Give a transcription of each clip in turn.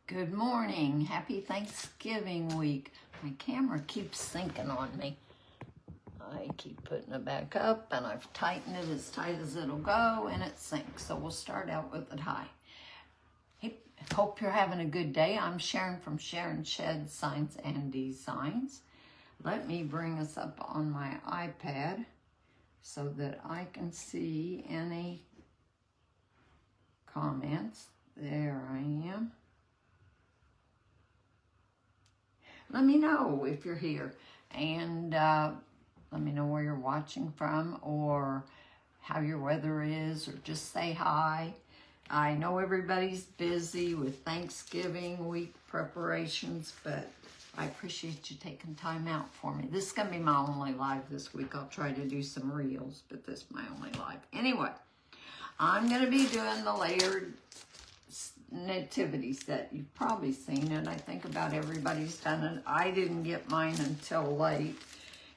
Good morning. Happy Thanksgiving week. My camera keeps sinking on me. I keep putting it back up and I've tightened it as tight as it'll go and it sinks. So we'll start out with it high. Hey, hope you're having a good day. I'm Sharon from Sharon Shed Signs and Designs. Let me bring us up on my iPad so that I can see any comments. There I am. Let me know if you're here, and let me know where you're watching from or how your weather is, or just say hi. I know everybody's busy with Thanksgiving week preparations, but I appreciate you taking time out for me. This is going to be my only live this week. I'll try to do some reels, but this is my only live. Anyway, I'm going to be doing the layered nativity set. You've probably seen it. I think about everybody's done it. I didn't get mine until late,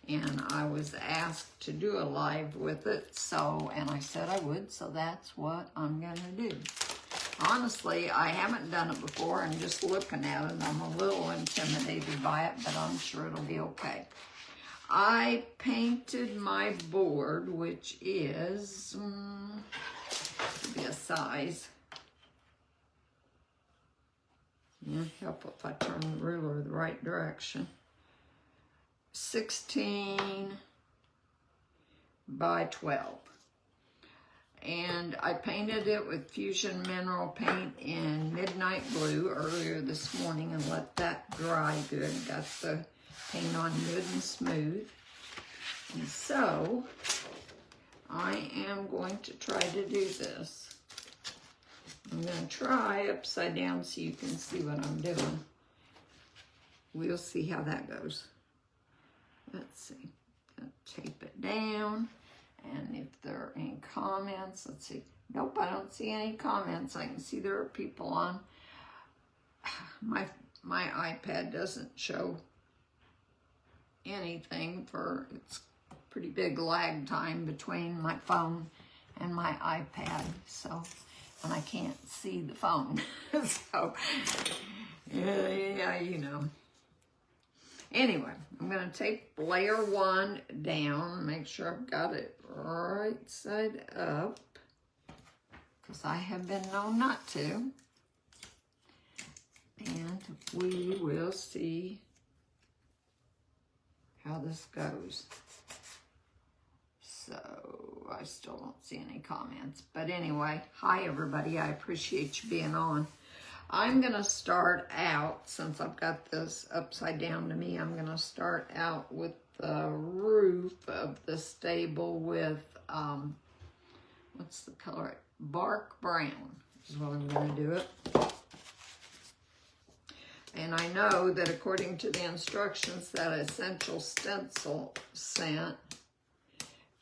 and I was asked to do a live with it, and I said I would, so that's what I'm gonna do. Honestly, I haven't done it before, and just looking at it, I'm a little intimidated by it, but I'm sure it'll be okay. I painted my board, which is be a size. Yeah, help if I turn the ruler the right direction. 16 by 12. And I painted it with Fusion Mineral Paint in Midnight Blue earlier this morning and let that dry good. Got the paint on good and smooth. And so I am going to try to do this. I'm going to try upside down so you can see what I'm doing. We'll see how that goes. Let's see. Tape it down. And if there are any comments, let's see. Nope, I don't see any comments. I can see there are people on. My iPad doesn't show anything for, it's pretty big lag time between my phone and my iPad. So, and I can't see the phone. So, yeah, you know. Anyway, I'm going to take layer 1 down, make sure I've got it right side up, because I have been known not to. And we will see how this goes. So, I still don't see any comments. But anyway, hi everybody. I appreciate you being on. I'm going to start out, since I've got this upside down to me, I'm going to start out with the roof of the stable with, what's the color? Bark brown is what I'm going to do it. And I know that according to the instructions that Essential Stencil sent,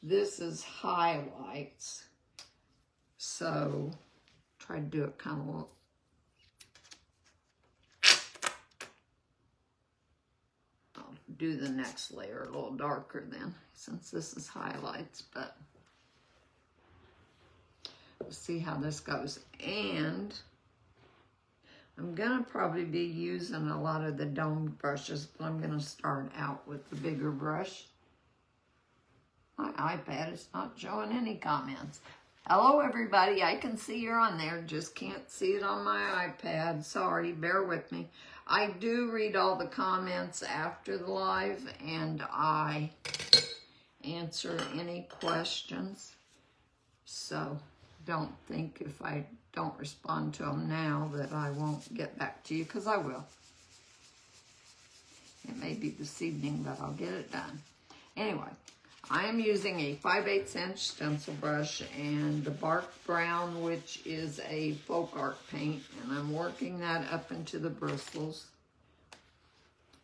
this is highlights. So, try to do it kind of do the next layer a little darker then, since this is highlights, but we'll see how this goes. And I'm gonna probably be using a lot of the domed brushes, but I'm gonna start out with the bigger brush. My iPad is not showing any comments. Hello everybody, I can see you're on there, just can't see it on my iPad. Sorry, bear with me. I do read all the comments after the live, and I answer any questions. So don't think if I don't respond to them now that I won't get back to you, because I will. It may be this evening, but I'll get it done. Anyway, I am using a 5/8 inch stencil brush and the Bark Brown, which is a folk art paint, and I'm working that up into the bristles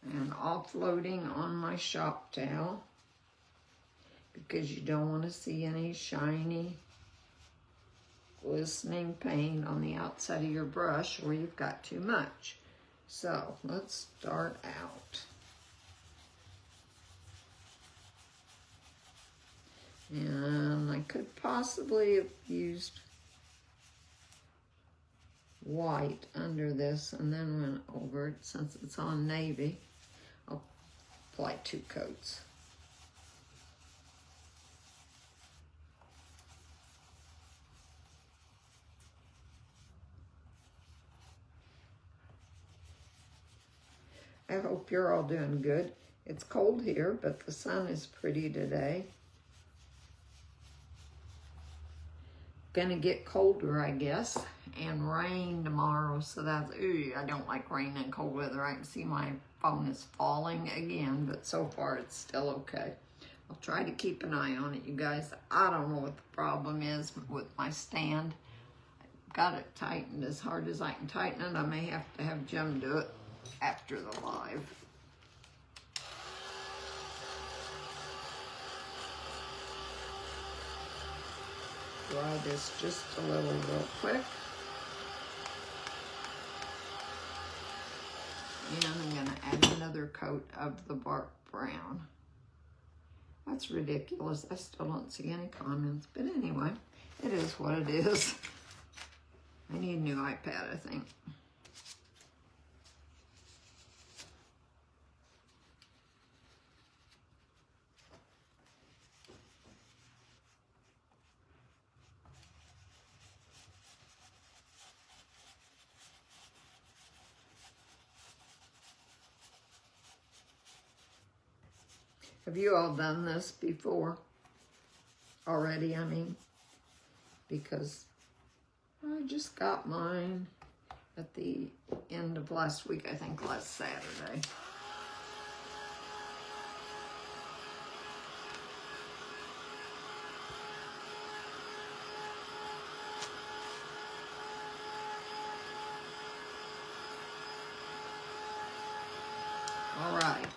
and offloading on my shop towel, because you don't want to see any shiny, glistening paint on the outside of your brush where you've got too much. So let's start out. And I could possibly have used white under this and then went over it. Since it's on navy, I'll apply 2 coats. I hope you're all doing good. It's cold here, but the sun is pretty today. Gonna get colder, I guess, and rain tomorrow, so that's, ooh, I don't like rain and cold weather. I can see my phone is falling again, but so far it's still okay. I'll try to keep an eye on it, you guys. I don't know what the problem is with my stand. I've got it tightened as hard as I can tighten it. I may have to have Jim do it after the live. Dry this just a little real quick. And I'm gonna add another coat of the bark brown. That's ridiculous. I still don't see any comments, but anyway, it is what it is. I need a new iPad, I think. Have you all done this before? Already, I mean, because I just got mine at the end of last week, I think last Saturday. All right.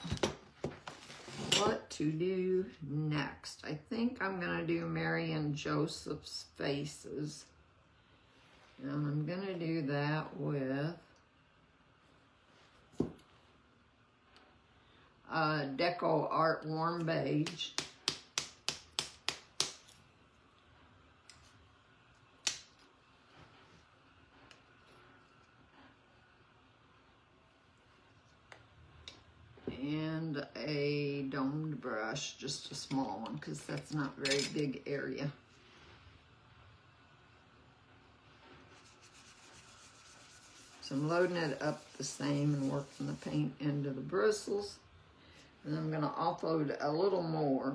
What to do next? I think I'm gonna do Mary and Joseph's faces. And I'm gonna do that with Deco Art Warm Beige. And a domed brush, just a small one, because that's not a very big area. So I'm loading it up the same and working the paint into the bristles. And I'm gonna offload a little more,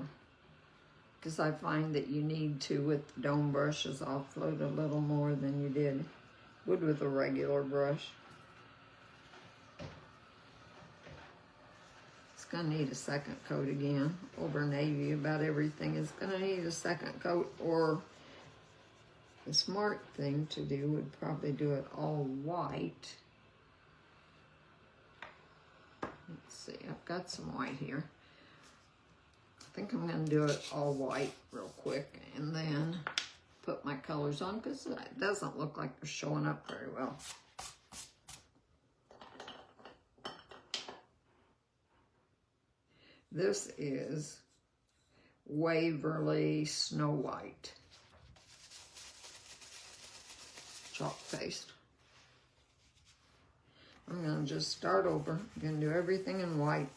because I find that you need to, with the dome brushes, offload a little more than you would with a regular brush. Gonna need a second coat again over navy. About everything is gonna need a second coat, or the smart thing to do would probably do it all white. Let's see, I've got some white here. I think I'm gonna do it all white real quick and then put my colors on, because it doesn't look like they're showing up very well. This is Waverly Snow White chalk paste. I'm going to just start over. I'm going to do everything in white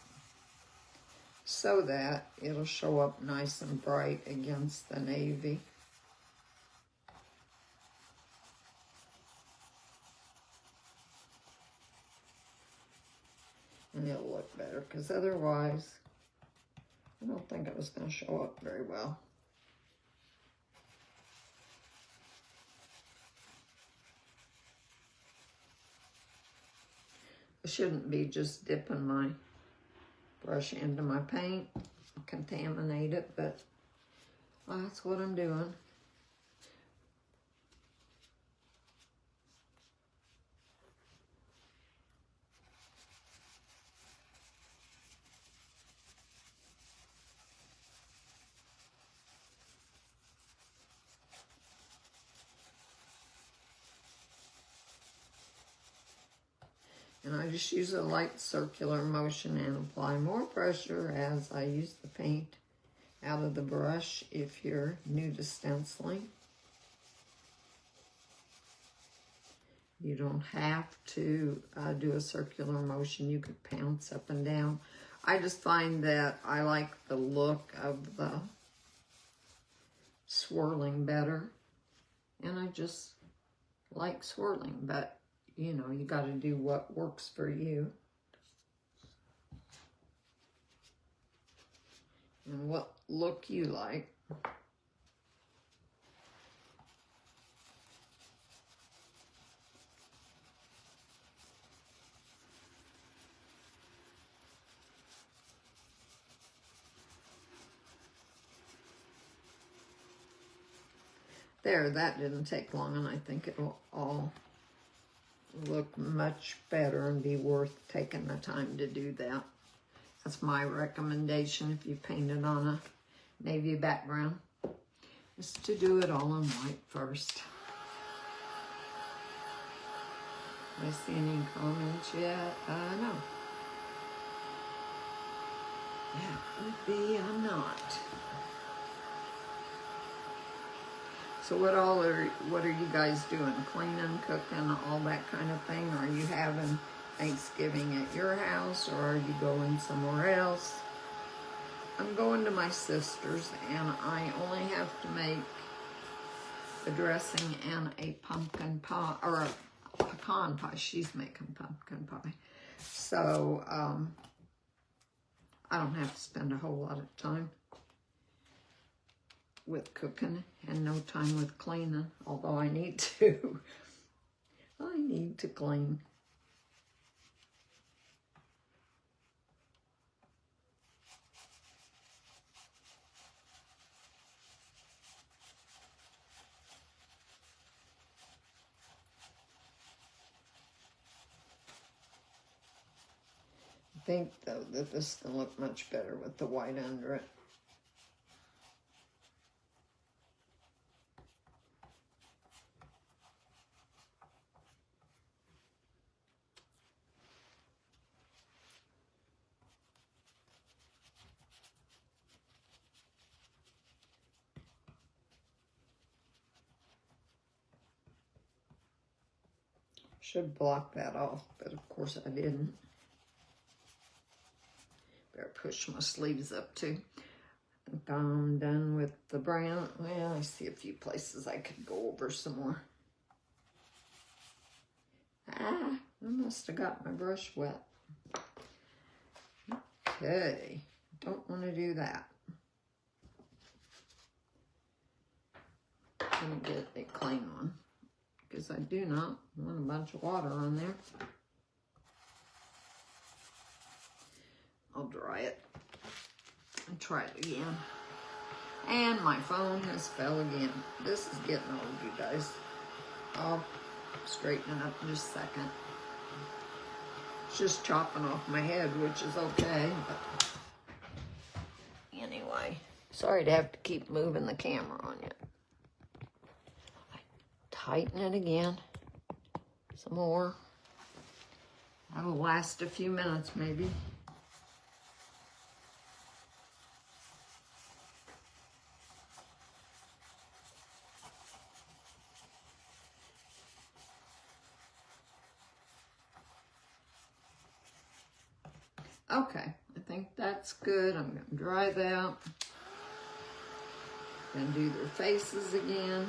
so that it'll show up nice and bright against the navy. And it'll look better, because otherwise I don't think it was going to show up very well. I shouldn't be just dipping my brush into my paint, contaminate it, but that's what I'm doing. And I just use a light circular motion and apply more pressure as I use the paint out of the brush if you're new to stenciling. You don't have to do a circular motion. You could bounce up and down. I just find that I like the look of the swirling better. And I just like swirling, but you know, you got to do what works for you. And what look you like. There, that didn't take long, and I think it'll all look much better and be worth taking the time to do that. That's my recommendation if you paint it on a navy background, is to do it all in white first. Do I see any comments yet? No. That would be a not. So what are you guys doing? Cleaning, cooking, all that kind of thing? Are you having Thanksgiving at your house, or are you going somewhere else? I'm going to my sister's, and I only have to make the dressing and a pumpkin pie, or a pecan pie. She's making pumpkin pie. So I don't have to spend a whole lot of time with cooking and no time with cleaning, although I need to. I need to clean. I think, though, that this is going to look much better with the white under it. Should block that off, but of course I didn't. Better push my sleeves up too. I think I'm done with the brown. Well, I see a few places I could go over some more. I must have got my brush wet. Okay, don't want to do that. Let me get a clean one, because I do not want a bunch of water on there. I'll dry it and try it again. And my phone has fell again. This is getting old, you guys. I'll straighten it up in just a second. It's just chopping off my head, which is okay, but anyway. Sorry to have to keep moving the camera on you. Tighten it again. Some more. That'll last a few minutes, maybe. Okay, I think that's good. I'm going to dry that. Then do their faces again.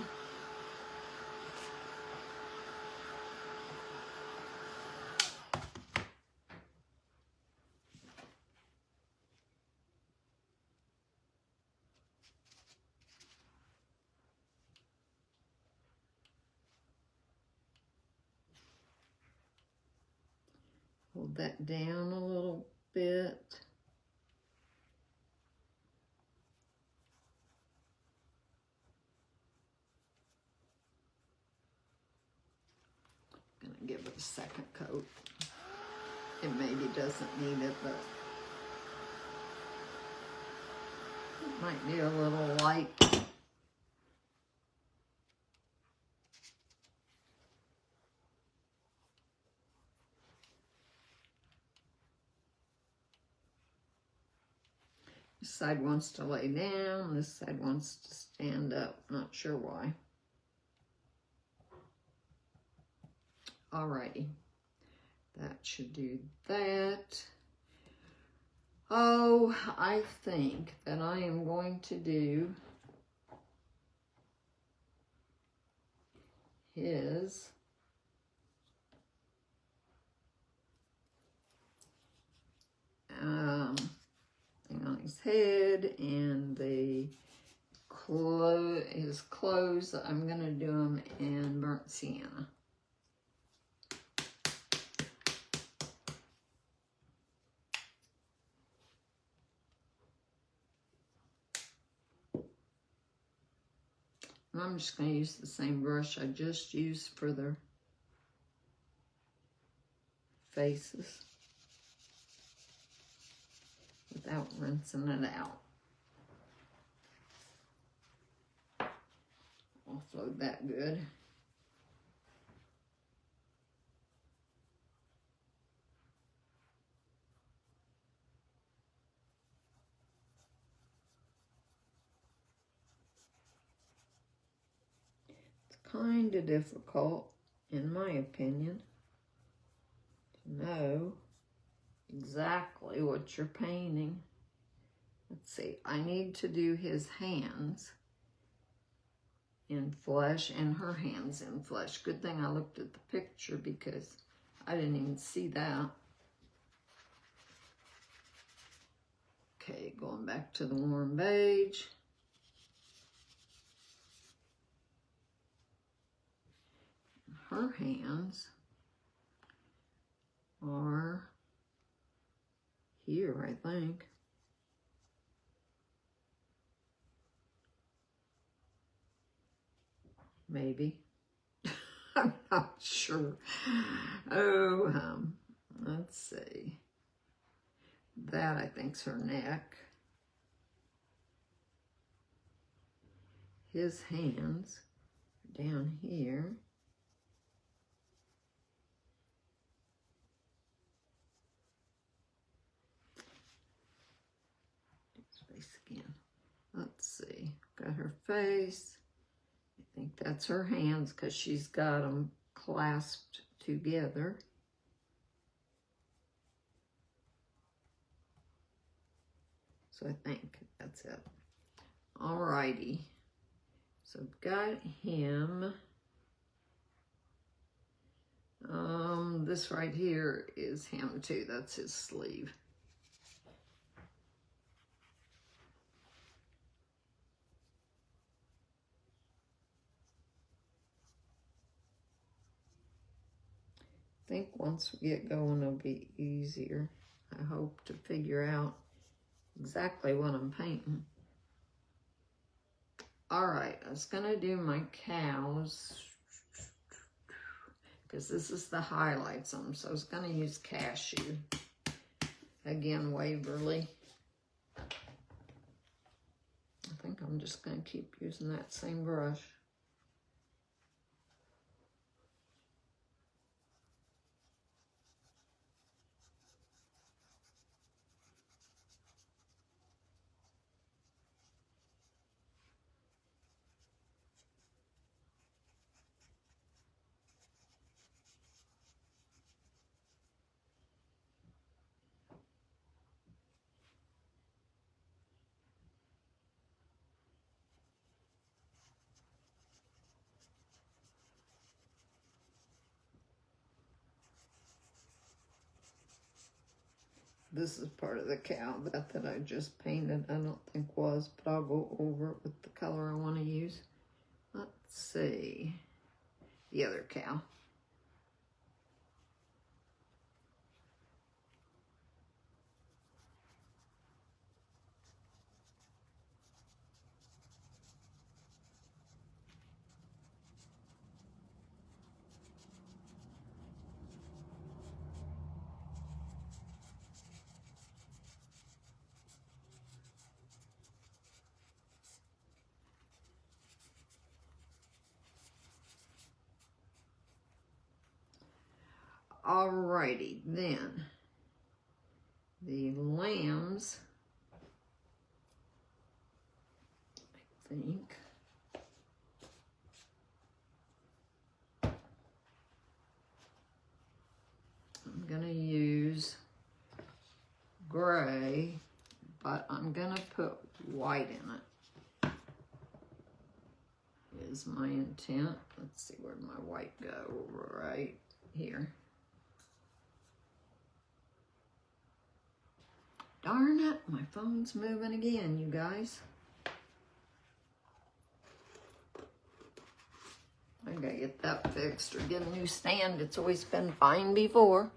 Hold that down a little bit. Gonna give it a second coat. It maybe doesn't need it, but it might be a little light. This side wants to lay down, this side wants to stand up. Not sure why. Alrighty, that should do that. Oh, I think that I am going to do his thing on his head and the his clothes. I'm going to do them in burnt sienna. And I'm just going to use the same brush I just used for their faces without rinsing it out. Offload that good. It's kind of difficult, in my opinion, to know exactly what you're painting. Let's see, I need to do his hands in flesh and her hands in flesh. Good thing I looked at the picture because I didn't even see that. Okay, going back to the warm beige. Her hands are here, I think. Maybe. I'm not sure. Oh, let's see. That, I think's her neck. His hands are down here. His face again. Let's see. Got her face. I think that's her hands because she's got them clasped together. So I think that's it. Alrighty. So I've got him. This right here is him too. That's his sleeve. I think once we get going, it'll be easier. I hope to figure out exactly what I'm painting. All right, I was gonna do my cows because this is the highlights on them. So I was gonna use cashew. Again, Waverly. I think I'm just gonna keep using that same brush. This is part of the cow that I just painted. I don't think was, but I'll go over it with the color I want to use. Let's see. The other cow. Alrighty, then the lambs, I think. going to use gray, but I'm going to put white in it. Is my intent. Let's see, where'd my white go? Right here. Darn it, my phone's moving again, you guys. I gotta get that fixed or get a new stand. It's always been fine before.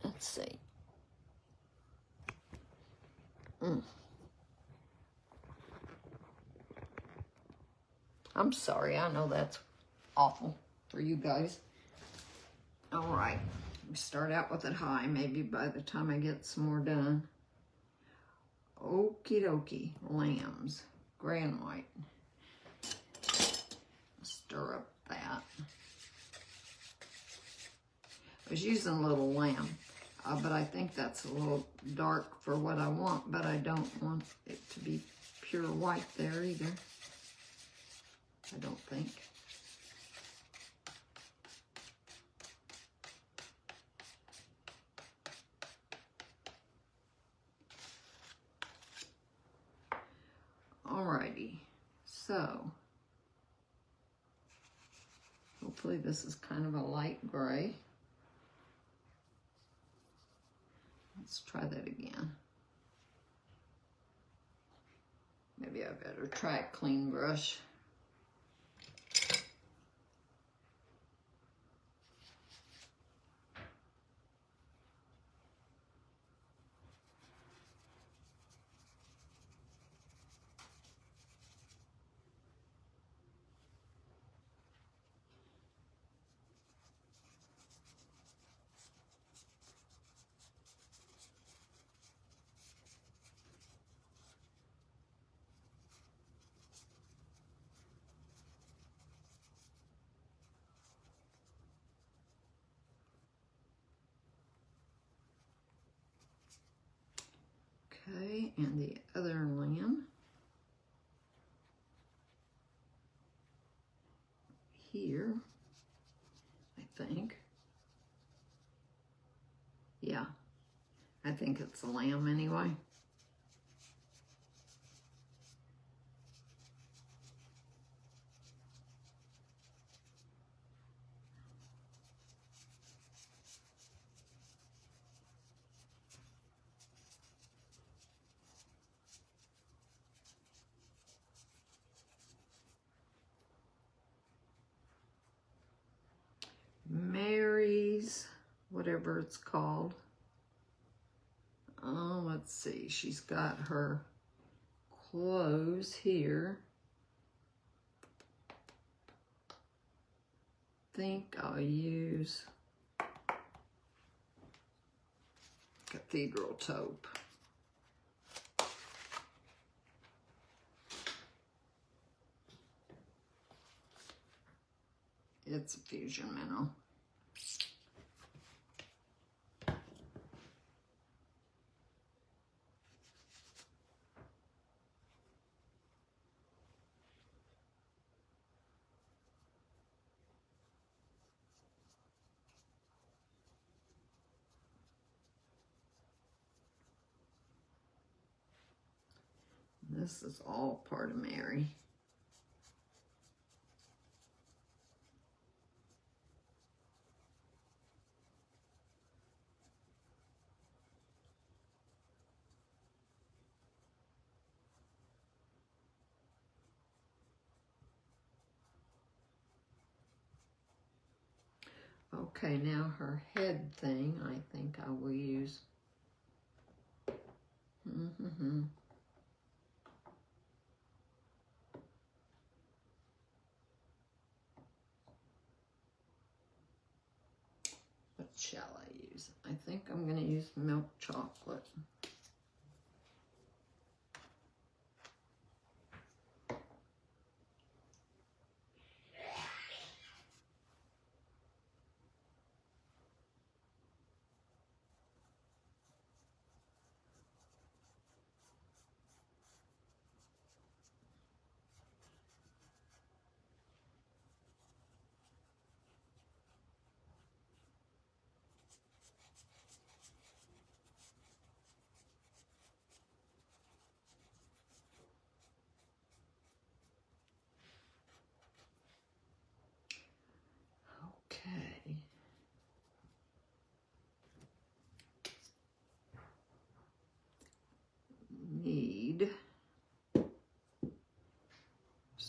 Let's see. I'm sorry, I know that's awful for you guys. All right, we start out with it high. Maybe by the time I get some more done. Okie dokie, lambs, gray and white. Stir up that. I was using a little lamb, but I think that's a little dark for what I want, but I don't want it to be pure white there either. I don't think. Alrighty, so hopefully this is kind of a light gray. Let's try that again. Maybe I better try a clean brush. Okay, and the other lamb here, I think. Yeah, I think it's a lamb anyway. Mary's, whatever it's called. Oh, let's see. She's got her clothes here. Think I'll use Cathedral Taupe. It's a fusion mineral. This is all part of Mary. Okay, now her head thing, I think I will use. What shall I use? I think I'm going to use milk chocolate.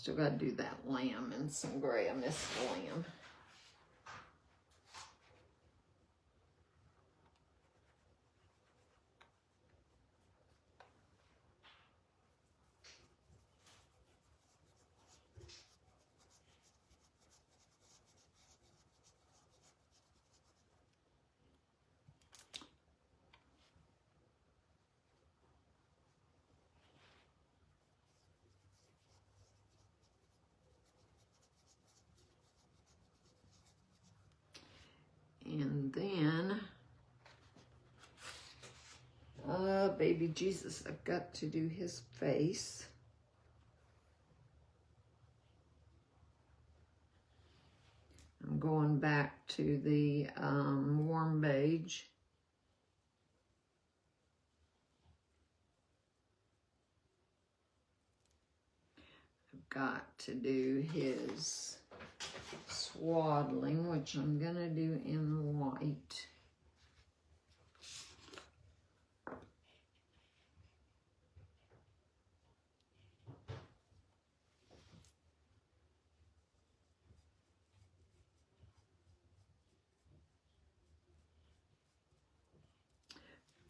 Still got to do that lamb and some gray. I missed the lamb. And then, baby Jesus, I've got to do his face. I'm going back to the warm beige. I've got to do his swaddling, which I'm gonna do in white.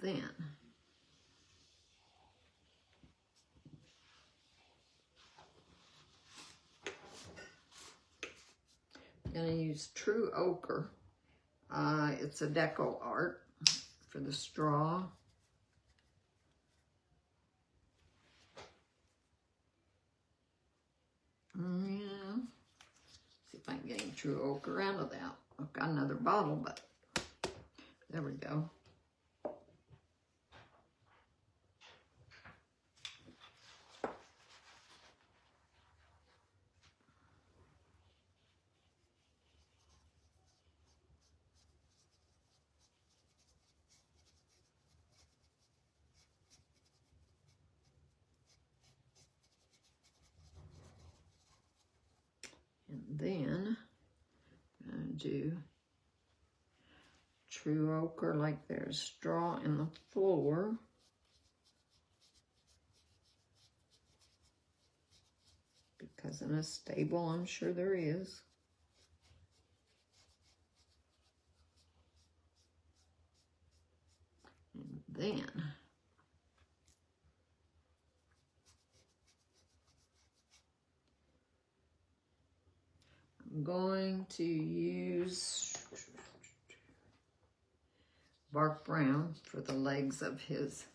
Then I'm gonna use True Ochre. It's a deco art for the straw. Yeah. See if I can get any True Ochre out of that. I've got another bottle, but there we go. And then I'm going to do True Ochre like there's straw in the floor. Because in a stable, I'm sure there is. And then I'm going to use Bark Brown for the legs of his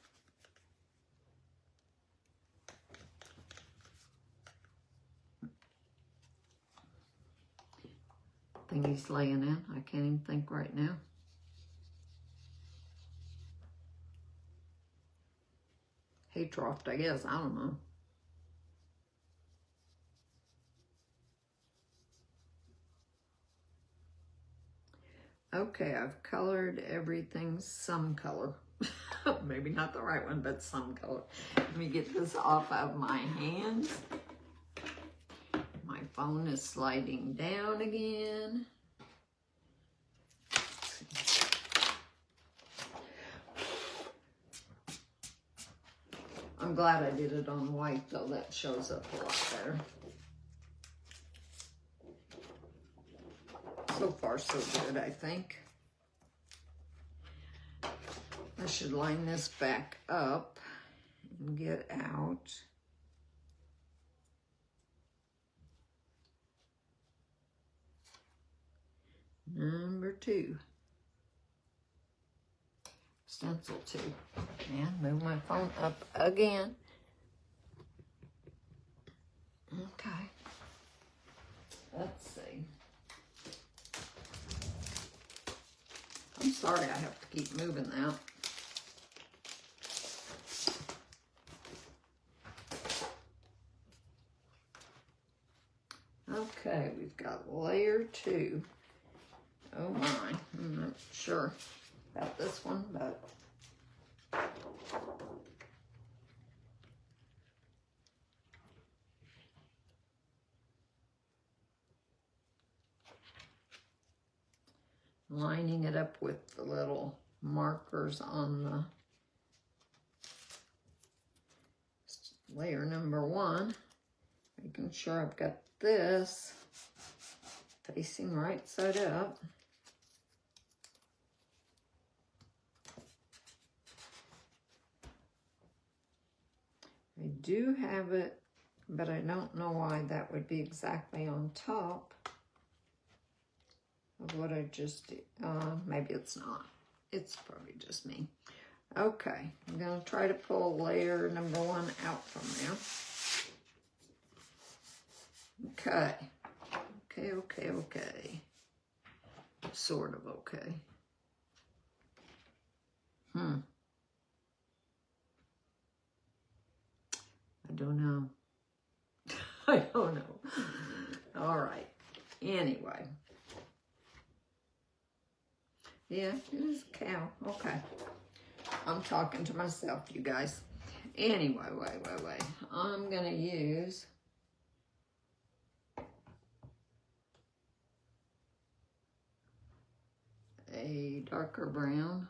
thing he's laying in. I can't even think right now. Hay trough, I guess. I don't know. Okay, I've colored everything some color. Maybe not the right one, but some color. Let me get this off of my hands. My phone is sliding down again. I'm glad I did it on white, though. That shows up a lot better. So far, so good, I think. I should line this back up and get out. Number 2. Stencil 2. And move my phone up again. Okay. Let's see. I'm sorry I have to keep moving that. Okay, we've got layer 2. Oh my, I'm not sure about this one, but lining it up with the little markers on the layer number 1. Making sure I've got this facing right side up. I do have it, but I don't know why that would be exactly on top of what I just did. Maybe it's not. It's probably just me. Okay, I'm gonna try to pull layer number 1 out from there. Okay, okay. Sort of okay. I don't know. I don't know. All right. Anyway. Yeah, it is a cow. Okay. I'm talking to myself, you guys. Anyway, wait. I'm going to use a darker brown.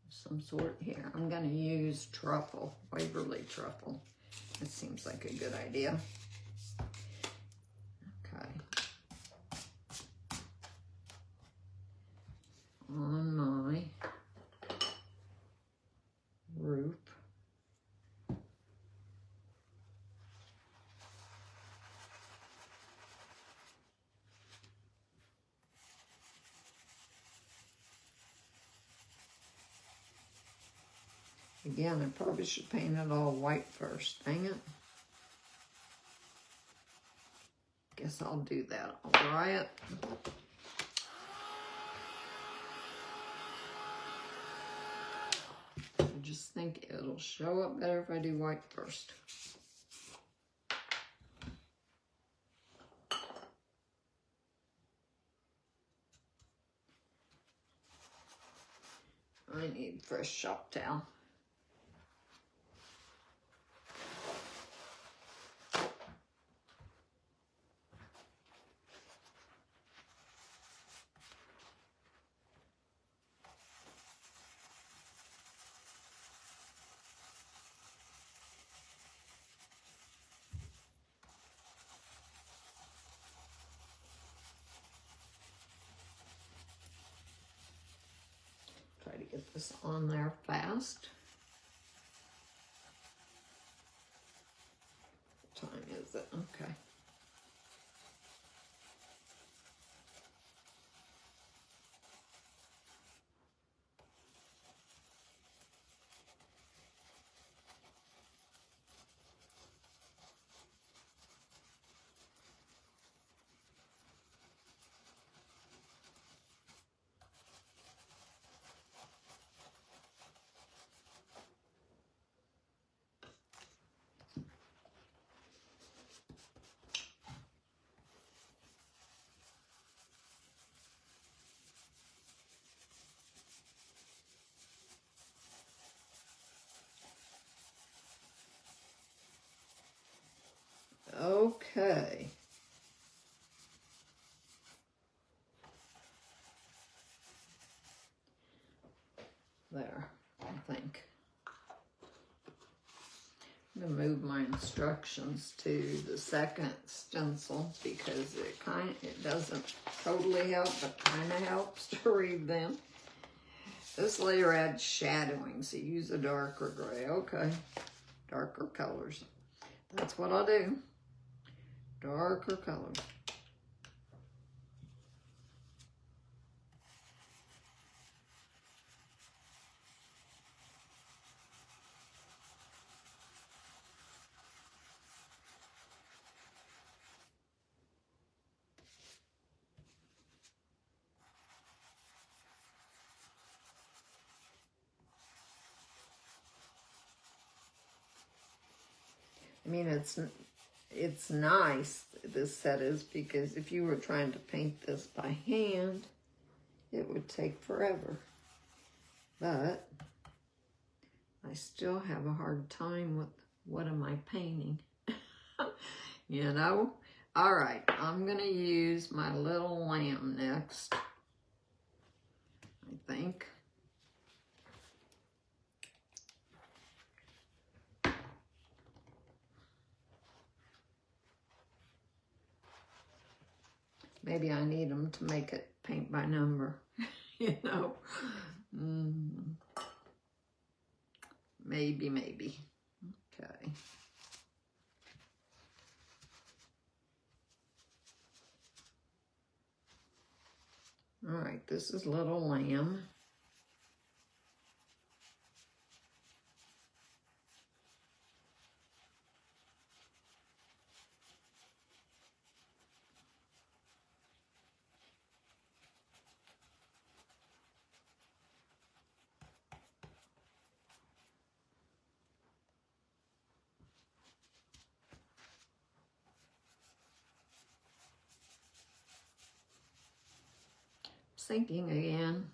Some sort here. I'm going to use truffle, Waverly truffle. It seems like a good idea. Okay. On my roof. Again, I probably should paint it all white first. Dang it. Guess I'll do that. I'll dry it. I just think it'll show up better if I do white first. I need fresh shop towel. Try to get this on there fast. What time is it? Okay. Okay. There, I think. I'm going to move my instructions to the second stencil because it doesn't totally help, but kind of helps to read them. This layer adds shadowing, so use a darker gray. Okay, darker colors. That's what I'll do. Darker colors. I mean, it's nice, this set is, because if you were trying to paint this by hand, it would take forever. But I still have a hard time with what am I painting, you know? All right, I'm gonna use my little lamb next, I think. Maybe I need them to make it paint by number, you know. Maybe. Okay. All right, this is Little Lamb. Sinking again.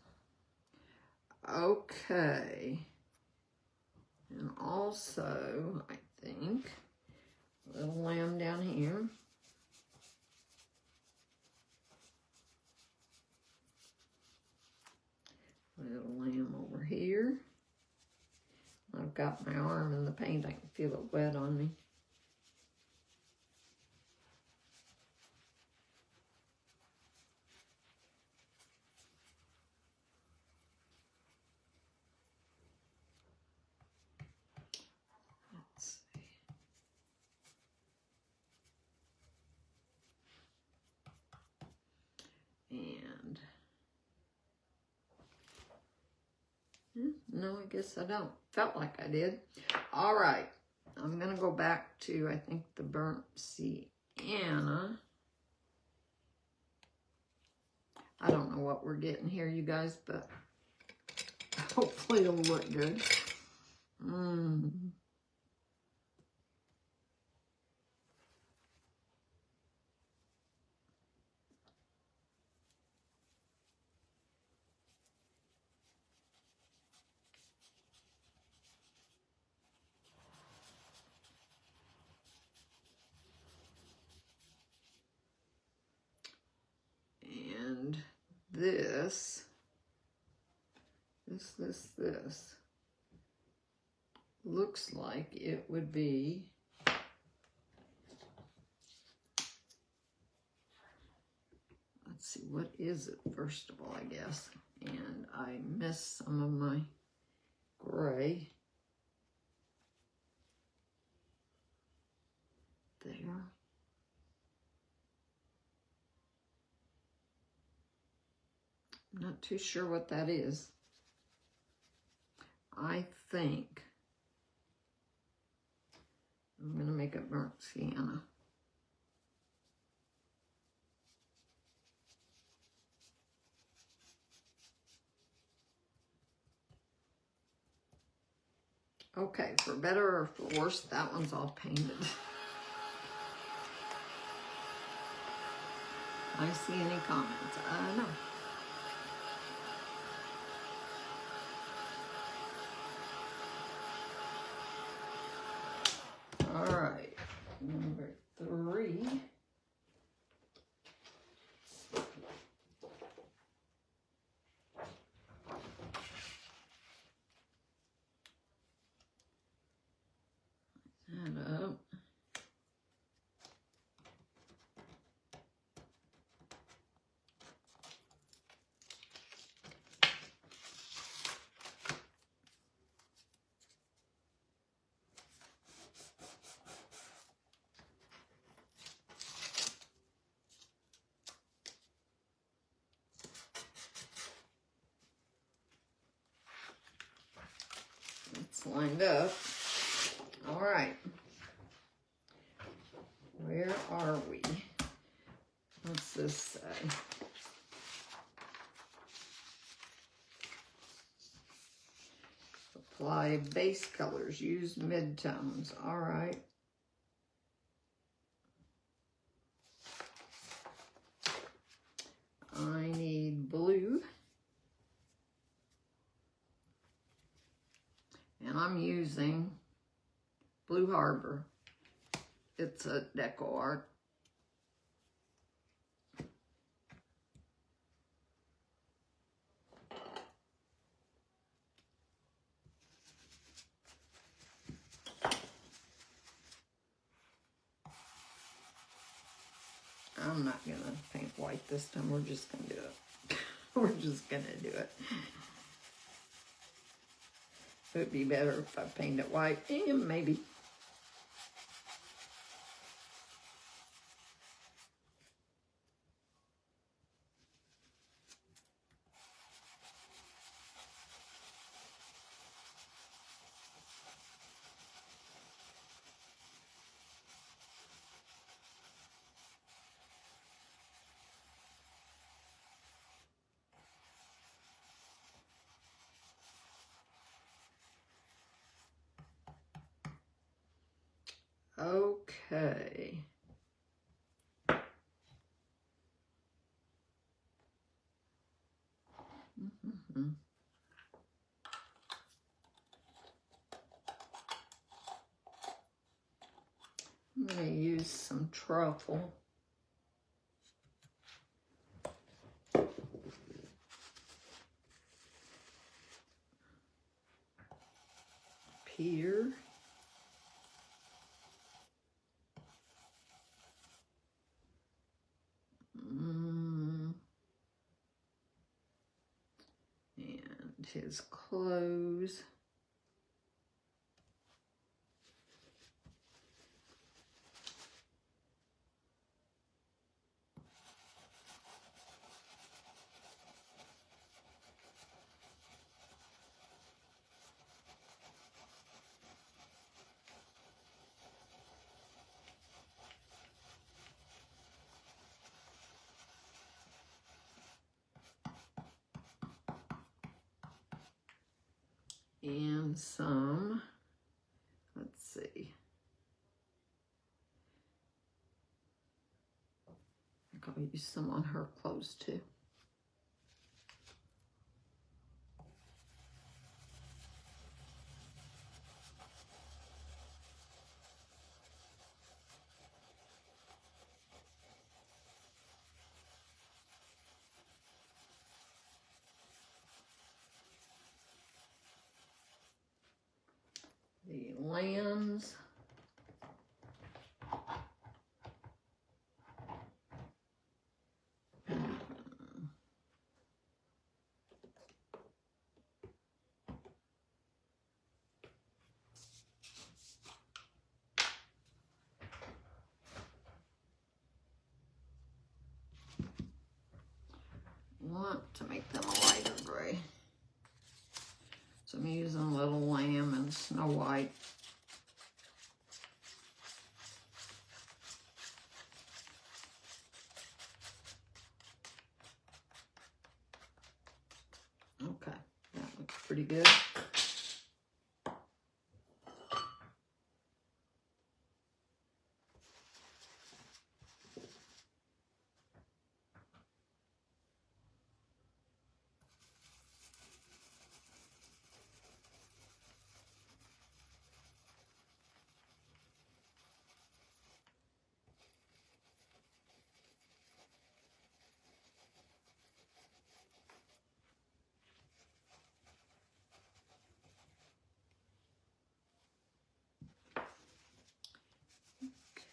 Okay. And also, I think, Little Lamb down here. Little Lamb over here. I've got my arm in the paint. I can feel it wet on me. Let's see. And no, I guess I don't. Felt like I did. All right. I'm going to go back to, I think, the burnt sienna. I don't know what we're getting here, you guys, but hopefully it'll look good. And this looks like it would be, let's see, what is it first of all, I guess. And I missed some of my gray there. I'm not too sure what that is. I think I'm going to make it burnt sienna. Okay, for better or for worse, that one's all painted. I see any comments? No. All right, number 3. That up. It's lined up. All right. Where are we? What's this say? Apply base colors. Use midtones. All right. I need blue. And I'm using Blue Harbor. It's a deco art. I'm I'm not gonna paint white this time. We're just gonna do it. We're just gonna do it. It would be better if I painted it white. Maybe. Okay. Mm-hmm. I'm going to use some truffle. Here. And his clothes. And some, let's see. I'll use some on her clothes too. The lambs. Want to make them a lighter gray. So I'm using Little Lamb and Snow White. Okay, that looks pretty good.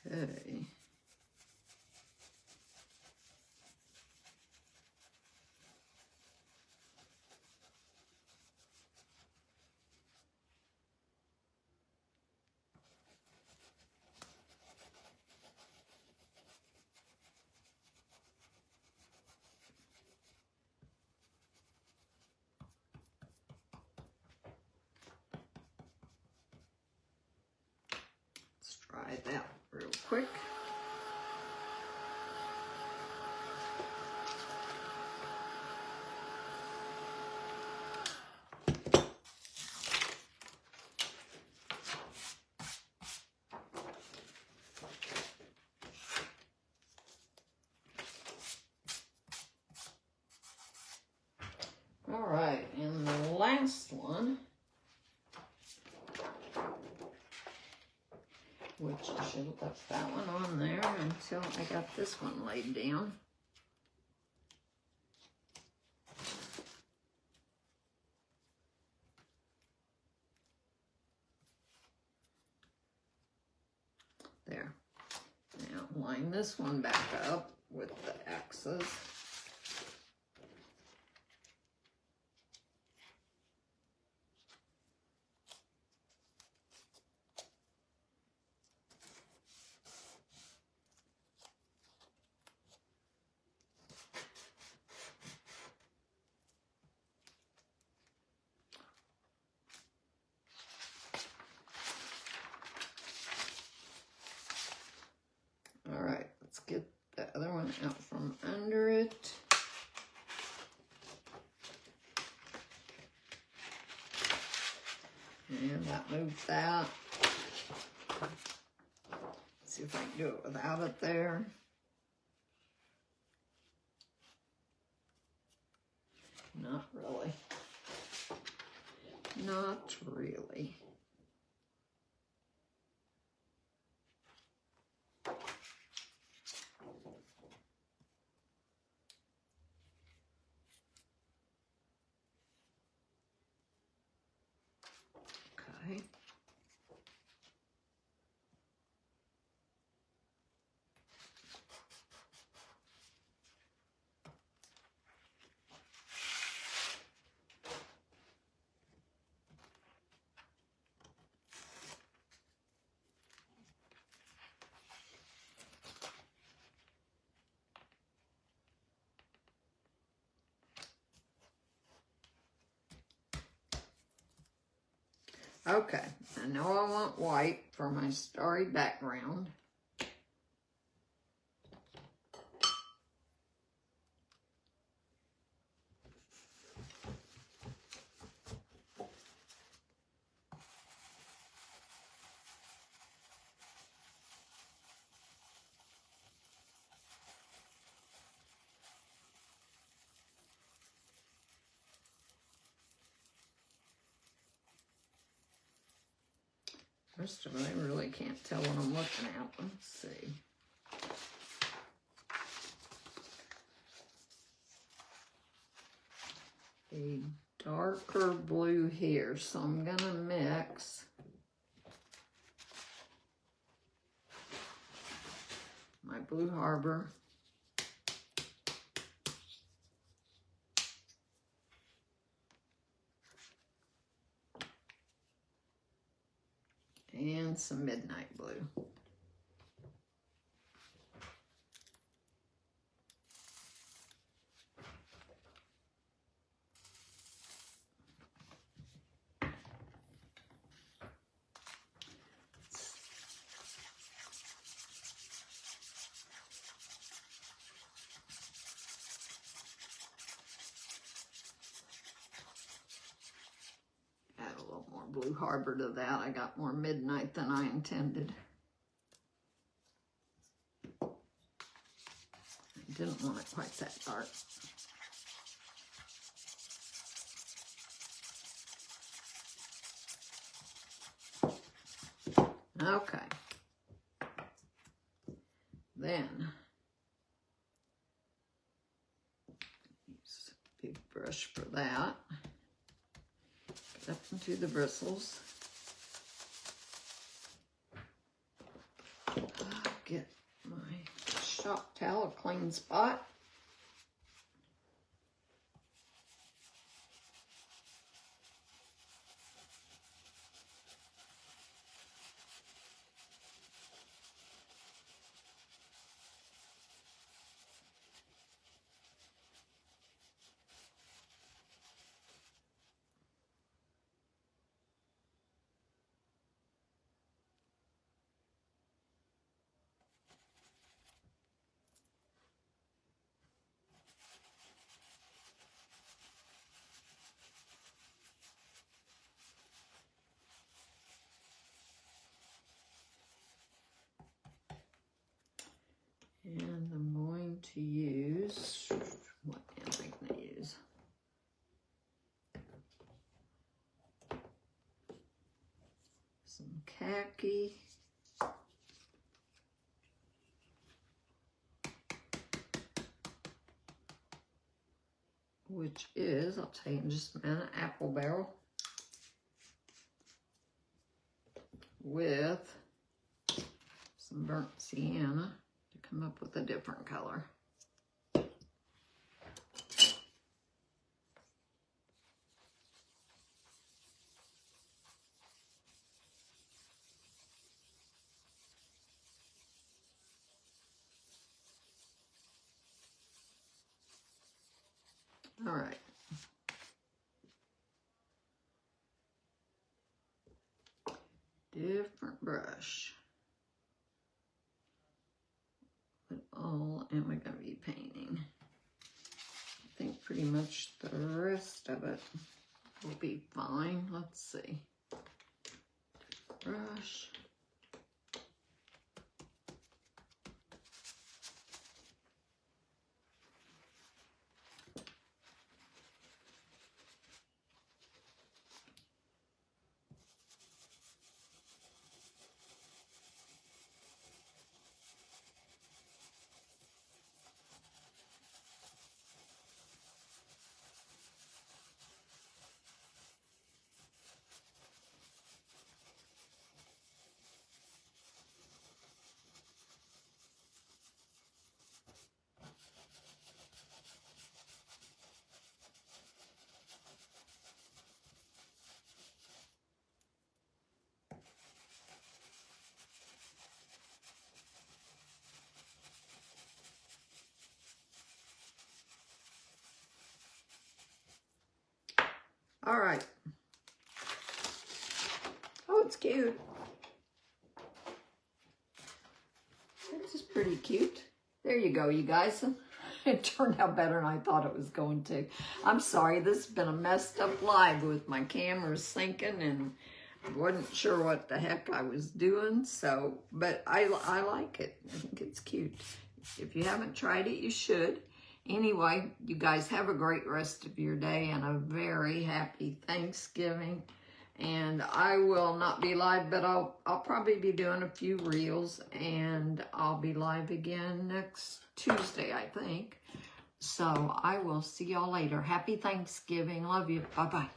Okay. Let's try that real quick. All right, and the last one, which I should have left that one on there until I got this one laid down. There. Now line this one back up. with the X's. All right, let's get the other one out from under it. And that moved that. See if I can do it without it there. Not really. Not really. Okay. Okay, I know I want white for my starry background. First of all, I really can't tell what I'm looking at. Let's see. A darker blue here, so I'm gonna mix my Blue Harbor and some Midnight Blue. Add a little more Blue Harbor to that. I got more Midnight than I intended. I didn't want it quite that dark. Okay. Then, use a big brush for that. Get up into the bristles. Get my shop towel, a clean spot. And I'm going to use, what am I going to use? Some khaki. Which is, I'll tell you in just a minute, Apple Barrel. With some burnt sienna to come up with a different color. All right. Different brush. What all am I going to be painting? I think pretty much the rest of it will be fine. Let's see. Brush. All right. Oh, it's cute. This is pretty cute. There you go, you guys. It turned out better than I thought it was going to. I'm sorry, this has been a messed up live with my camera sinking and I wasn't sure what the heck I was doing. So, but I like it. I think it's cute. If you haven't tried it, you should. Anyway, you guys have a great rest of your day and a very happy Thanksgiving. And I will not be live, but I'll probably be doing a few reels, and I'll be live again next Tuesday, I think. So I will see y'all later. Happy Thanksgiving. Love you. Bye-bye.